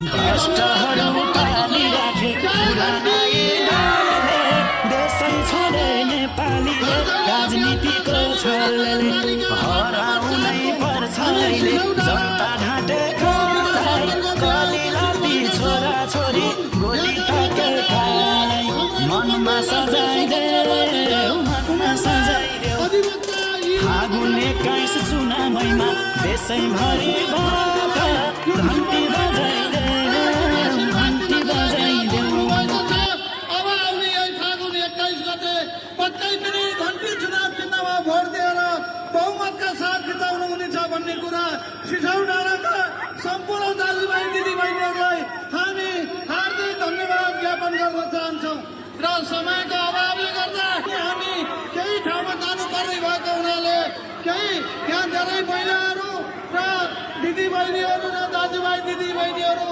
भ्रष्टहरू पालिराखे पुराना दलले देशै छोडे नेपालीले राजनीतिको छलले हराउनै पर्छ अहिले जनता ढाँटेकोलाई कलिलाती छोरा छोरी गोली टकेकालाई मनमा सजाइदेऊ फागुन 21 चुनावैमा देशैभरिबाट घन्टी बजाइदेऊ अब आउने यही फागुन 21 गते पक्कै पनि घन्टी चुनाव चिन्हमा भोट दिएर बहुमतका साथ जिताउनु हुनेछ भन्ने कुरा सिसाउ डाँडाका सम्पूर्ण दाजुभाइ दिदीबहिनीहरूलाई हामी हार्दिक धन्यवाद ज्ञापन गर्न चाहन्छौँ र समयको अभावले गर्दा हामी केही ठाउँमा जानुपर्ने भएको हुनाले केही यहाँ धेरै महिलाहरू र दिदीबहिनीहरू र दाजुभाइ दिदीबहिनीहरू